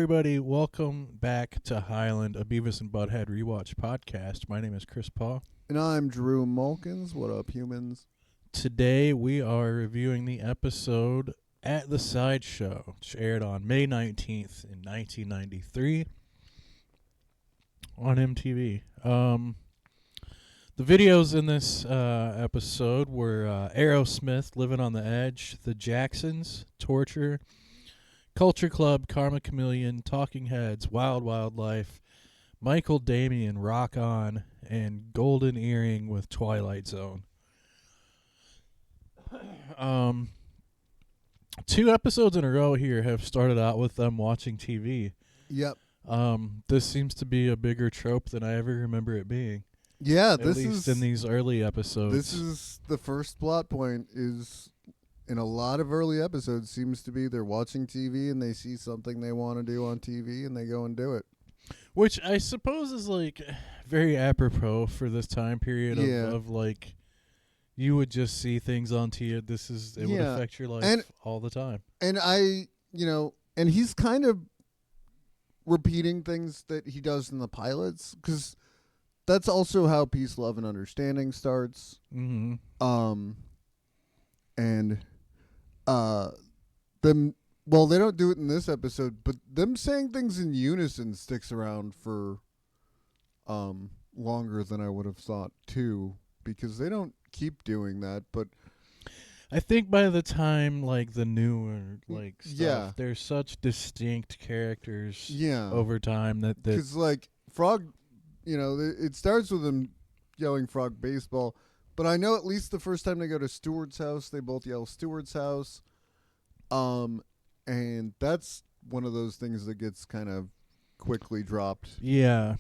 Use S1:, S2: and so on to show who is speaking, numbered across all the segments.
S1: everybody. Welcome back to Highland, a Beavis and Butt-Head Rewatch podcast. My name is Chris Paul.
S2: And I'm Drew Mulkins. What up, humans?
S1: Today we are reviewing the episode At The Sideshow, which aired on May 19th in 1993 on MTV. The videos in this episode were Aerosmith, Livin on the Edge, The Jacksons, Torture, Culture Club, Karma Chameleon, Talking Heads, Wild Wild Life, Michael Damian, Rock On, and Golden Earring with Twilight Zone. 2 episodes in a row here have started out with them watching TV.
S2: Yep.
S1: This seems to be a bigger trope than I ever remember it being.
S2: Yeah,
S1: At least in these early episodes.
S2: This is the first plot point is in a lot of early episodes seems to be they're watching TV and they see something they want to do on TV and they go and do it.
S1: Which I suppose is like very apropos for this time period of like you would just see things on TV. It would affect your life all the time.
S2: And and he's kind of repeating things that he does in the pilots because that's also how Peace, Love, and Understanding starts.
S1: Mm-hmm.
S2: They don't do it in this episode, but them saying things in unison sticks around for longer than I would have thought too, because they don't keep doing that. But
S1: I think by the time like the newer stuff, they're such distinct characters over time that
S2: because like Frog, it starts with them yelling Frog Baseball. But I know at least the first time they go to Stewart's house, they both yell Stewart's house. And that's one of those things that gets kind of quickly dropped.
S1: Yeah.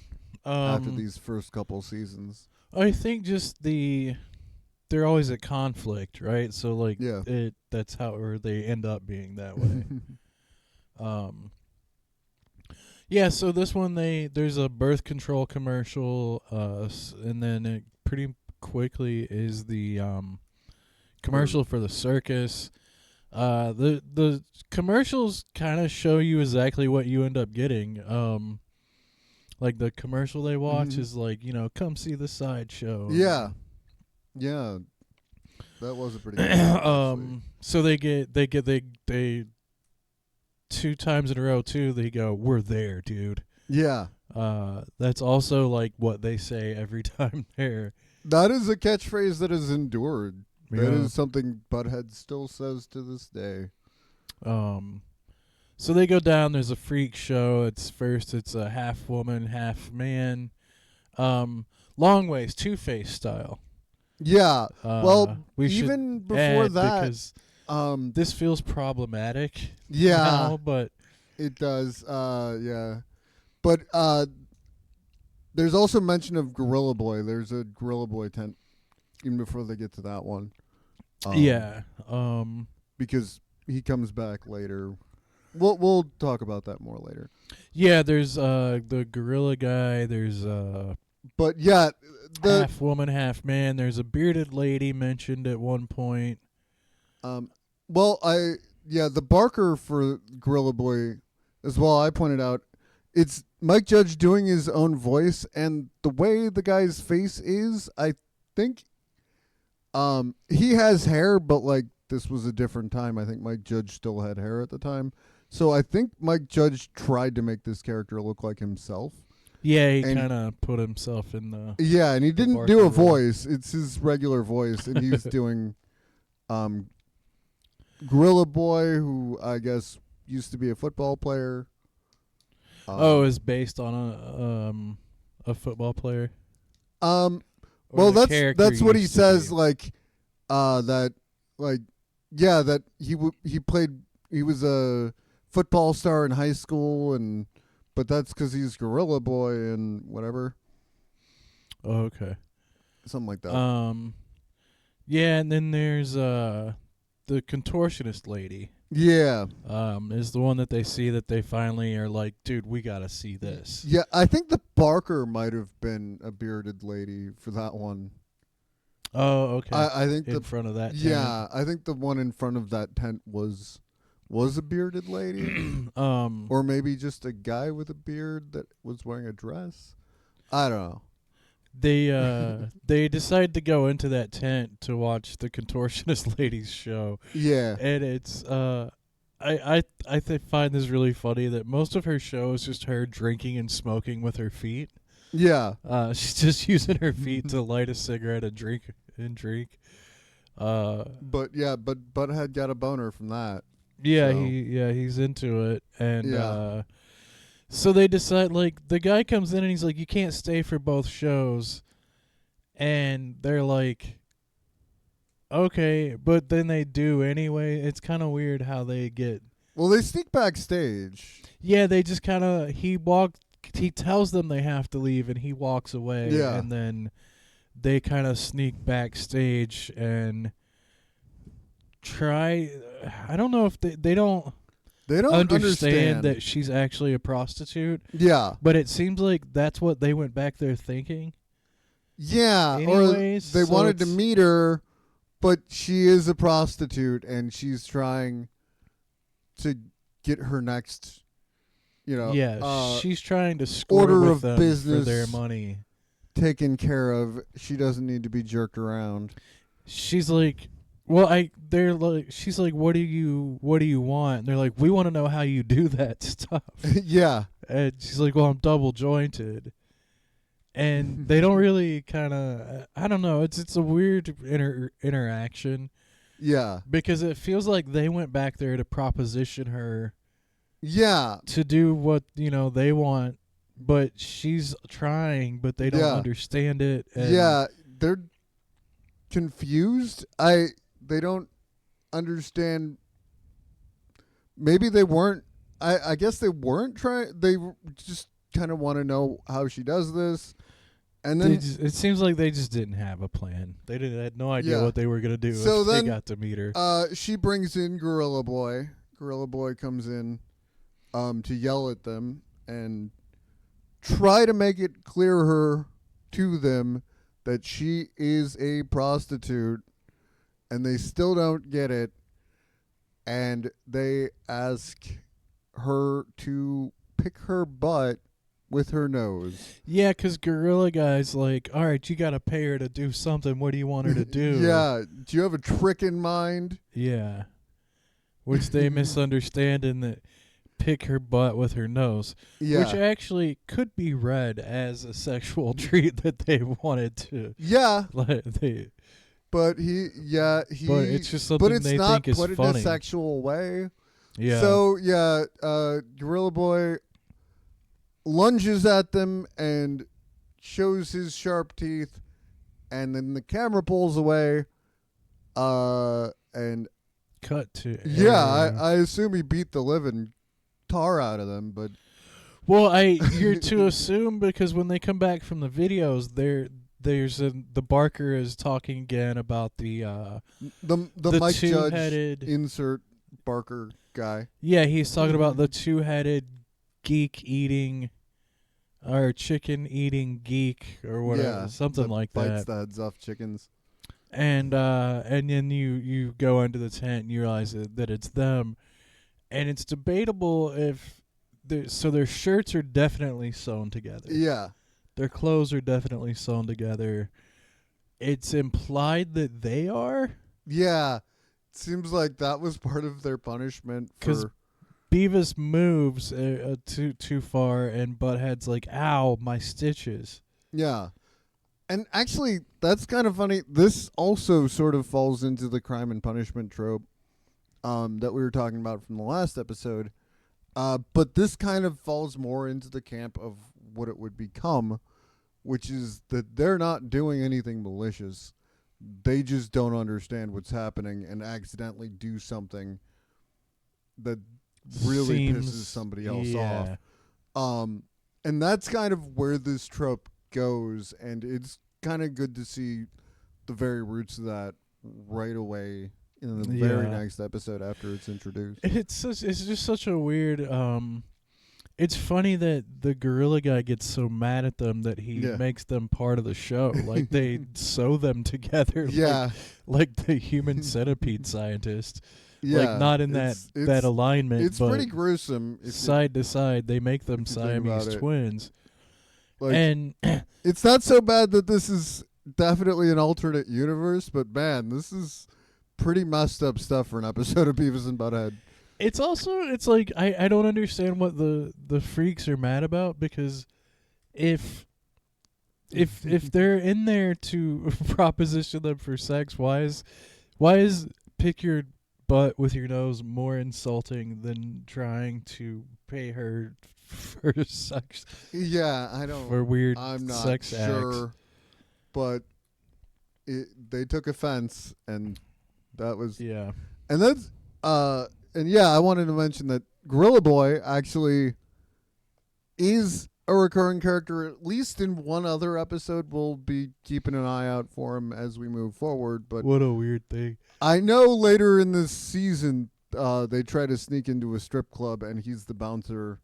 S2: After these first couple seasons.
S1: I think just they're always at conflict, right? So like that's how or they end up being that way. So this one there's a birth control commercial and then it pretty quickly is the commercial for the circus. The commercials kind of show you exactly what you end up getting. Like the commercial they watch is like, come see the sideshow.
S2: Yeah. Yeah. That was a pretty good
S1: so they 2 times in a row too, they go, "We're there, dude."
S2: Yeah.
S1: That's also like what they say every time they're.
S2: That is a catchphrase that has endured.
S1: Yeah.
S2: That is something Butt-Head still says to this day.
S1: So they go down. There's a freak show. It's a half woman, half man. Long ways, Two-Face style.
S2: Yeah.
S1: We
S2: even
S1: should
S2: before
S1: add
S2: that,
S1: because this feels problematic.
S2: Yeah,
S1: now, but
S2: it does. Yeah, but there's also mention of Gorilla Boy. There's a Gorilla Boy tent even before they get to that one. Because he comes back later. We'll talk about that more later.
S1: Yeah, there's the gorilla guy. There's
S2: but yeah,
S1: half woman, half man. There's a bearded lady mentioned at one point.
S2: The barker for Gorilla Boy as well. I pointed out it's Mike Judge doing his own voice, and the way the guy's face is, I think he has hair, but like this was a different time. I think Mike Judge still had hair at the time. So I think Mike Judge tried to make this character look like himself.
S1: Yeah, he kind of put himself in the.
S2: Yeah, and he didn't do a voice. It's his regular voice, and he's doing Gorilla Boy, who I guess used to be a football player.
S1: Is based on a football player.
S2: That's what he says. Like, that he was a football star in high school, but that's because he's Gorilla Boy and whatever.
S1: Oh, okay.
S2: Something like that.
S1: Yeah, and then there's the contortionist lady.
S2: Yeah.
S1: Is the one that they see that they finally are like, dude, we gotta see this.
S2: Yeah, I think the Barker might have been a bearded lady for that one.
S1: Oh, okay.
S2: I think
S1: in front of that tent.
S2: Yeah, I think the one in front of that tent was was a bearded lady, or maybe just a guy with a beard that was wearing a dress. I don't know.
S1: They decide to go into that tent to watch the contortionist lady's show.
S2: Yeah.
S1: And it's find this really funny that most of her show is just her drinking and smoking with her feet.
S2: Yeah.
S1: She's just using her feet to light a cigarette and drink.
S2: But Butt-head got a boner from that.
S1: Yeah,
S2: so.
S1: he's into it, and
S2: Yeah.
S1: so they decide, like, the guy comes in and he's like, you can't stay for both shows, and they're like, okay, but then they do anyway. It's kind of weird how they get.
S2: Well, they sneak backstage.
S1: Yeah, they just kind of he tells them they have to leave, and he walks away.
S2: Yeah.
S1: And then they kind of sneak backstage and try. I don't know if they don't understand that she's actually a prostitute.
S2: Yeah.
S1: But it seems like that's what they went back there thinking.
S2: Yeah.
S1: Anyways,
S2: or they
S1: so
S2: wanted to meet her, but she is a prostitute, and she's trying to get her next,
S1: she's trying to score
S2: order
S1: with
S2: of
S1: them
S2: business
S1: for their money.
S2: taken care of. She doesn't need to be jerked around.
S1: She's like, she's like, what do you want? And they're like, we want to know how you do that stuff.
S2: Yeah.
S1: And she's like, well, I'm double jointed. And they don't really kind of, I don't know. It's a weird interaction.
S2: Yeah.
S1: Because it feels like they went back there to proposition her.
S2: Yeah.
S1: To do what, they want, but she's trying, but they don't understand it. And
S2: yeah. They're confused. They don't understand. Maybe they weren't. I guess they weren't trying. They just kind of want to know how she does this, and then
S1: it seems like they just didn't have a plan. They had no idea what they were gonna do.
S2: So
S1: if
S2: then,
S1: they got to meet her.
S2: She brings in Gorilla Boy. Gorilla Boy comes in, to yell at them and try to make it clear to them that she is a prostitute, and they still don't get it, and they ask her to pick her butt with her nose.
S1: Yeah, because Gorilla Guy's like, all right, you got to pay her to do something. What do you want her to do?
S2: Yeah. Do you have a trick in mind?
S1: Yeah. Which they misunderstand in that pick her butt with her nose.
S2: Yeah.
S1: Which actually could be read as a sexual treat that they wanted to.
S2: Yeah.
S1: But
S2: But it's
S1: just something they think is funny.
S2: But it's not put in a sexual way.
S1: Yeah.
S2: So, Gorilla Boy lunges at them and shows his sharp teeth, and then the camera pulls away, and
S1: cut to
S2: I assume he beat the living tar out of them, but
S1: you're to assume, because when they come back from the videos, the Barker is talking again about the
S2: Mike
S1: two-headed
S2: Judge insert Barker guy.
S1: Yeah, he's talking about the two-headed geek eating, or chicken eating geek, or whatever, something like that.
S2: Bites the heads off chickens.
S1: And then you go into the tent and you realize that it's them, and it's debatable if their shirts are definitely sewn together.
S2: Yeah,
S1: their clothes are definitely sewn together. It's implied that they are.
S2: Yeah, it seems like that was part of their punishment.
S1: Because Beavis moves too far, and Butt-head's like, "Ow, my stitches."
S2: Yeah. And actually, that's kind of funny. This also sort of falls into the crime and punishment trope that we were talking about from the last episode. But this kind of falls more into the camp of what it would become, which is that they're not doing anything malicious. They just don't understand what's happening and accidentally do something that really pisses somebody else off. And that's kind of where this trope goes, and it's kind of good to see the very roots of that right away in the very next episode after it's introduced.
S1: It's just such a weird. It's funny that the gorilla guy gets so mad at them that he makes them part of the show. Like they sew them together.
S2: Yeah,
S1: like the human centipede scientist.
S2: Yeah,
S1: like not in that alignment.
S2: It's
S1: but
S2: pretty gruesome.
S1: Side to side, they make them
S2: if you think about
S1: Siamese
S2: it.
S1: twins,
S2: Like,
S1: and
S2: it's not so bad that this is definitely an alternate universe, but man, this is pretty messed up stuff for an episode of Beavis and Butt-Head.
S1: it's like I don't understand what the freaks are mad about, because if they're in there to proposition them for sex, why is pick your butt with your nose more insulting than trying to pay her for sex?
S2: Yeah, I don't.
S1: For weird
S2: I'm not
S1: sex
S2: sure,
S1: acts.
S2: but they took offense, and that was
S1: Yeah.
S2: and that's and yeah, I wanted to mention that Gorilla Boy actually is a recurring character, at least in one other episode. We'll be keeping an eye out for him as we move forward. But
S1: What a weird thing.
S2: I know later in this season, they try to sneak into a strip club, and he's the bouncer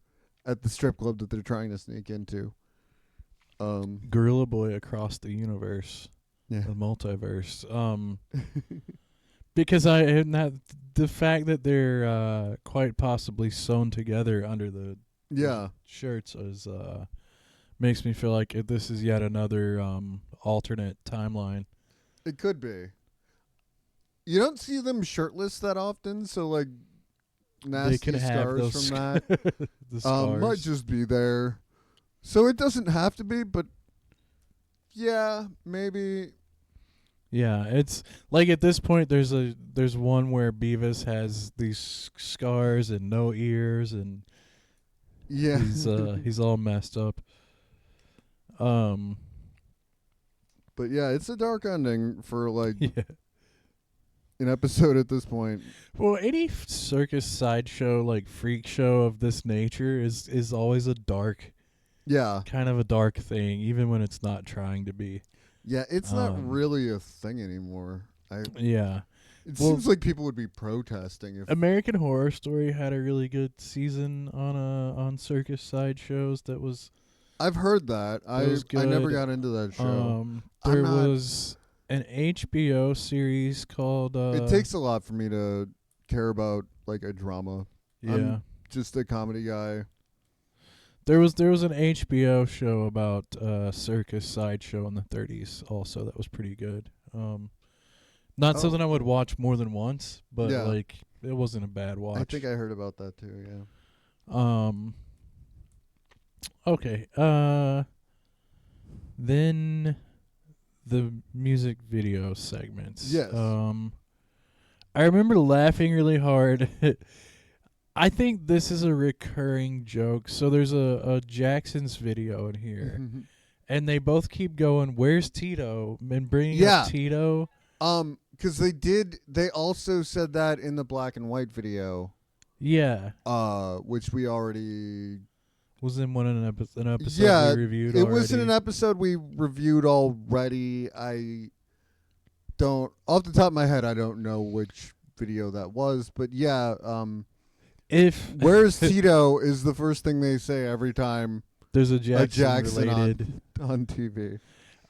S2: at the strip club that they're trying to sneak into.
S1: Gorilla Boy across the universe.
S2: Yeah.
S1: The multiverse. Because the fact that they're quite possibly sewn together under the
S2: Yeah.
S1: shirts is makes me feel like this is yet another alternate timeline.
S2: It could be. You don't see them shirtless that often, so like nasty
S1: They could have
S2: scars
S1: those
S2: from that
S1: the scars.
S2: might just be there. So it doesn't have to be, but yeah, maybe.
S1: Yeah, it's like at this point there's one where Beavis has these scars and no ears, and
S2: Yeah.
S1: he's all messed up.
S2: But yeah, it's a dark ending for like
S1: Yeah.
S2: an episode at this point.
S1: Well, any circus sideshow, like freak show of this nature, is always a dark,
S2: Yeah.
S1: kind of a dark thing, even when it's not trying to be.
S2: Yeah, it's not really a thing anymore.
S1: Yeah.
S2: It
S1: Well,
S2: seems like people would be protesting if
S1: American Horror Story had a really good season on circus sideshows. That was
S2: I've heard that. I never
S1: good.
S2: got into that show.
S1: There was an HBO series called
S2: It takes a lot for me to care about like a drama.
S1: yeah.
S2: I'm just a comedy guy.
S1: There was an HBO show about circus sideshow in the 30s also that was pretty good. Not something I would watch more than once, but
S2: Yeah.
S1: like it wasn't a bad watch.
S2: I think I heard about that too, yeah.
S1: Okay. Then the music video segments.
S2: Yes.
S1: I remember laughing really hard. I think this is a recurring joke. So there's a Jackson's video in here, and they both keep going, "Where's Tito?" and bringing up Tito.
S2: Because they also said that in the black and white video.
S1: Yeah.
S2: Which we already
S1: Was in an episode
S2: yeah,
S1: we reviewed
S2: it
S1: already.
S2: was in an episode we reviewed already. I don't, off the top of my head, I don't know which video that was, but yeah, where's Tito is the first thing they say every time
S1: there's a Jackson related
S2: on TV.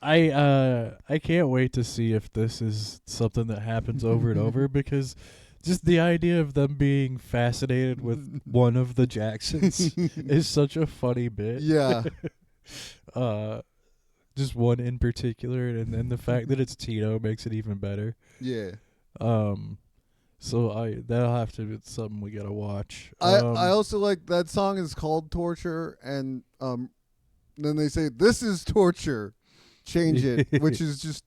S1: I can't wait to see if this is something that happens over and over, because just the idea of them being fascinated with one of the Jacksons is such a funny bit.
S2: Yeah.
S1: Just one in particular, and then the fact that it's Tito makes it even better.
S2: Yeah.
S1: So that'll have to be something we gotta watch.
S2: I also like that song is called Torture, and then they say this is torture, change it, which is just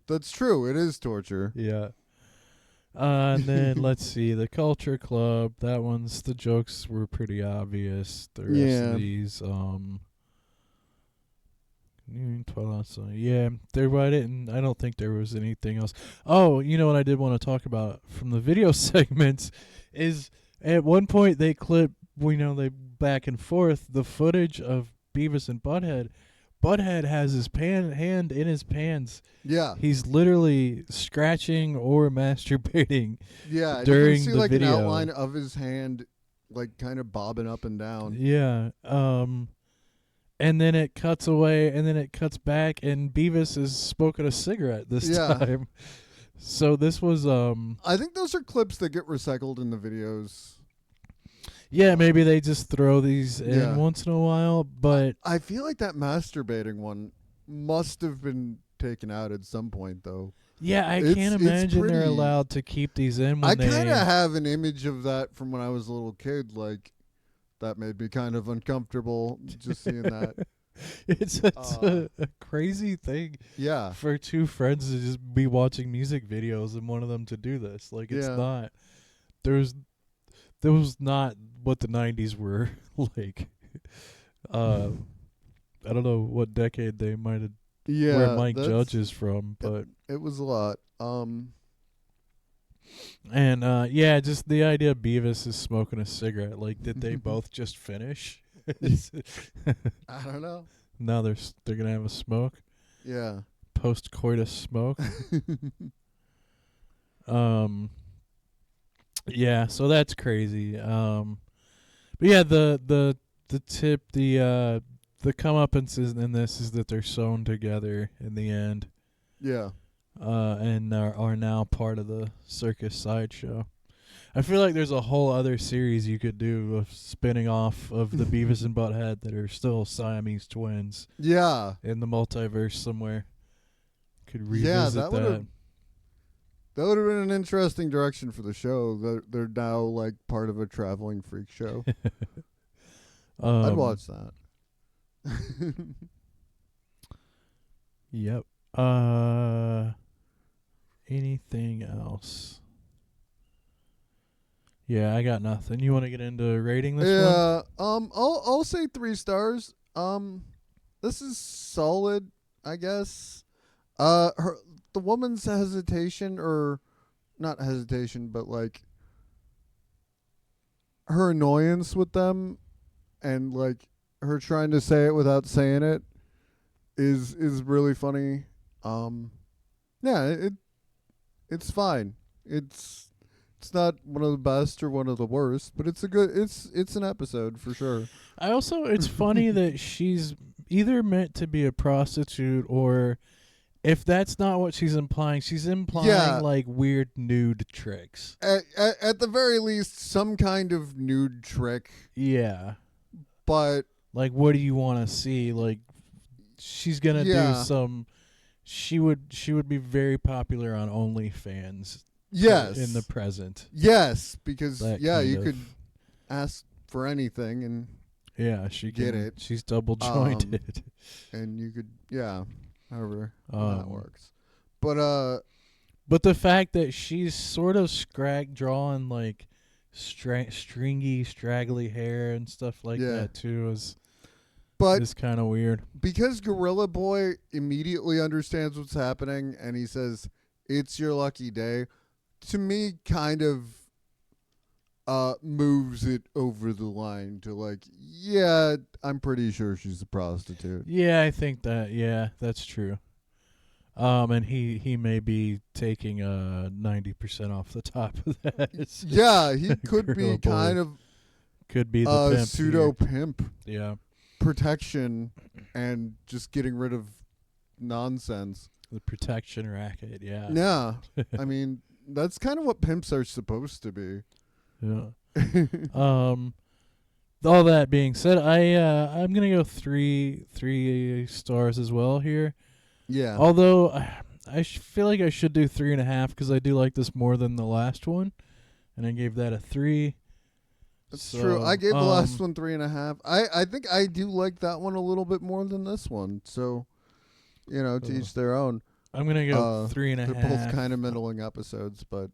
S2: that's true. It is torture.
S1: Yeah. And then let's see, the Culture Club. That one's the jokes were pretty obvious. The rest of these, Twilight Zone. Yeah, I don't think there was anything else. Oh, you know what I did want to talk about from the video segments is at one point they clip, they back and forth the footage of Beavis and Butt-Head. Butt-Head has his hand in his pants.
S2: Yeah.
S1: He's literally scratching or masturbating.
S2: Yeah.
S1: During
S2: you can see
S1: the
S2: like
S1: video.
S2: an outline of his hand, like kind of bobbing up and down.
S1: Yeah. And then it cuts away, and then it cuts back, and Beavis is smoking a cigarette this time. So this was
S2: I think those are clips that get recycled in the videos.
S1: yeah, maybe they just throw these in
S2: Yeah.
S1: once in a while, but
S2: I feel like that masturbating one must have been taken out at some point, though.
S1: yeah, I
S2: It's-
S1: can't
S2: it's
S1: imagine they're
S2: pretty-
S1: allowed to keep these in when
S2: I
S1: they
S2: kind of have an image of that from when I was a little kid. Like, that made me kind of uncomfortable just seeing that.
S1: It's a crazy thing
S2: Yeah.
S1: for two friends to just be watching music videos and one of them to do this. Like it's
S2: Yeah.
S1: not there was not what the 90s were like. I don't know what decade they might have
S2: Yeah.
S1: where Mike
S2: that's-
S1: Judge is from, but
S2: It was a lot.
S1: and yeah, just the idea of Beavis is smoking a cigarette. Like, did they both just finish?
S2: I don't know.
S1: Now they're gonna have a smoke,
S2: Yeah.
S1: post coitus smoke. Yeah, so that's crazy. But yeah, the tip, the comeuppance in this is that they're sewn together in the end,
S2: Yeah.
S1: and are now part of the circus sideshow. I feel like there's a whole other series you could do of spinning off of the Beavis and Butt-Head that are still Siamese twins
S2: Yeah.
S1: in the multiverse somewhere. Could
S2: Yeah,
S1: revisit
S2: that would've- That would have been an interesting direction for the show. They're now like part of a traveling freak show. I'd watch that.
S1: Yep. Anything else? Yeah, I got nothing. You want to get into rating this one?
S2: Yeah. I'll say 3 stars. This is solid, I guess. The woman's hesitation, or not hesitation, but like her annoyance with them, and like her trying to say it without saying it, is really funny. Yeah, it's fine. It's not one of the best or one of the worst, but it's an episode for sure.
S1: It's funny that she's either meant to be a prostitute, or if that's not what she's implying
S2: Yeah.
S1: like weird nude tricks.
S2: At the very least, some kind of nude trick,
S1: Yeah.
S2: but
S1: Like, what do you want to see? Like, she's gonna
S2: Yeah.
S1: do some. She would be very popular on OnlyFans.
S2: yes,
S1: In the present.
S2: yes, because
S1: That
S2: yeah,
S1: kind
S2: you
S1: of-
S2: could ask for anything
S1: Yeah, she
S2: Get
S1: can,
S2: it.
S1: She's double jointed.
S2: and you could however that
S1: Um,
S2: works. But
S1: But the fact that she's sort of drawing like stringy, straggly hair and stuff like
S2: Yeah.
S1: that too is kind of weird.
S2: because Gorilla Boy immediately understands what's happening and he says, "It's your lucky day," to me kind of moves it over the line to like, yeah, I'm pretty sure she's a prostitute.
S1: Yeah, I think that's true. And he may be taking 90% off the top of that.
S2: Yeah, he could
S1: Gorilla
S2: be
S1: Boy
S2: kind of
S1: could be the pimp
S2: pseudo
S1: here.
S2: pimp
S1: Yeah,
S2: protection and just getting rid of nonsense.
S1: the protection racket. Yeah,
S2: Yeah. I mean, that's kind of what pimps are supposed to be.
S1: yeah. All that being said, I'm gonna go three stars as well here.
S2: Yeah.
S1: Although I feel like I should do 3.5 because I do like this more than the last one, and I gave that a 3.
S2: That's
S1: So,
S2: true. I gave the last one 3.5. I think I do like that one a little bit more than this one. So, to each their own.
S1: I'm gonna go 3.5.
S2: They're both kind of middling episodes, but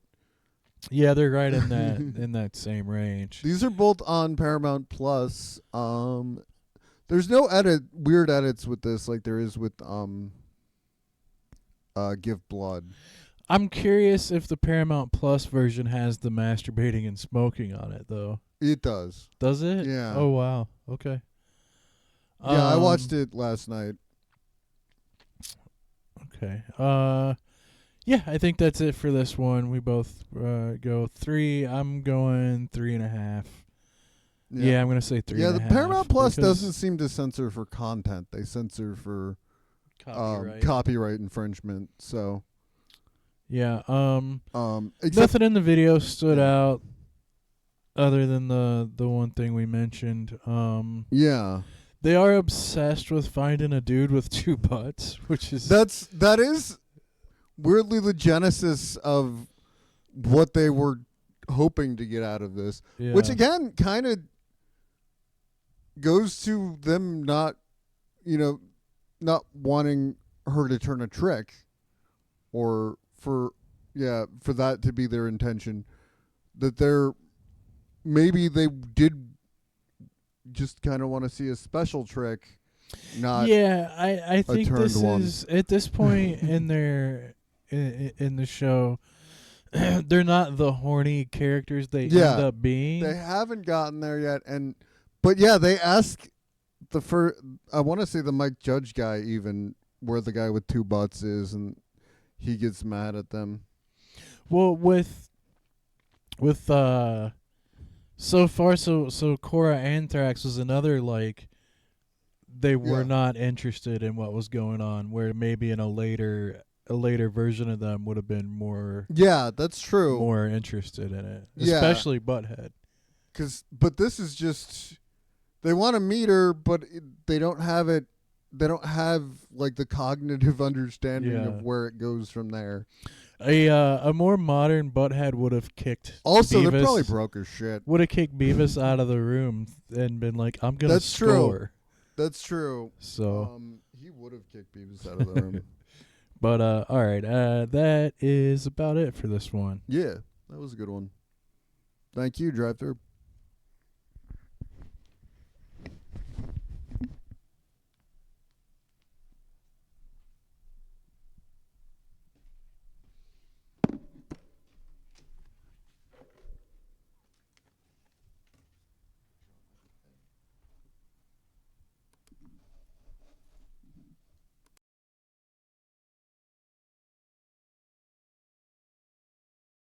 S1: Yeah, they're right in that in that same range.
S2: these are both on Paramount Plus. There's no weird edits with this like there is with Give Blood.
S1: I'm curious if the Paramount Plus version has the masturbating and smoking on it, though.
S2: It does.
S1: Does it?
S2: Yeah.
S1: Oh wow. Okay.
S2: Yeah, I watched it last night.
S1: Okay. Yeah, I think that's it for this one. We both go 3. I'm going 3.5. Yeah, I'm gonna say 3.
S2: Yeah, the Paramount Plus doesn't seem to censor for content. They censor for
S1: copyright.
S2: copyright infringement. So
S1: Yeah.
S2: Except
S1: Nothing in the video stood out other than the one thing we mentioned.
S2: yeah,
S1: They are obsessed with finding a dude with 2 butts, which is
S2: that is weirdly the genesis of what they were hoping to get out of this,
S1: yeah.
S2: which again kind of goes to them not wanting her to turn a trick, or for that to be their intention, that maybe they did just kind of want to see a special trick, not
S1: I think
S2: turned
S1: this
S2: one.
S1: is at this point in their in the show they're not the horny characters they end up being.
S2: They haven't gotten there yet, but yeah, they ask I want to say the Mike Judge guy even where the guy with 2 butts is, and he gets mad at them.
S1: Well, with so far, so Cora Anthrax was another, like, they were not interested in what was going on, where maybe in a later version of them would have been more.
S2: Yeah, that's true.
S1: More interested in it,
S2: Yeah.
S1: especially Butt-head.
S2: But this is just, they want to meet her, but they don't have it. They don't have like the cognitive understanding of where it goes from there.
S1: A more modern Butt-head would have kicked.
S2: Also,
S1: Beavis,
S2: they probably broke her shit.
S1: Would have kicked Beavis out of the room and been like, "I'm gonna score."
S2: True. That's true.
S1: So
S2: he would have kicked Beavis out of the room.
S1: But all right, that is about it for this one.
S2: Yeah, that was a good one. Thank you, drive through.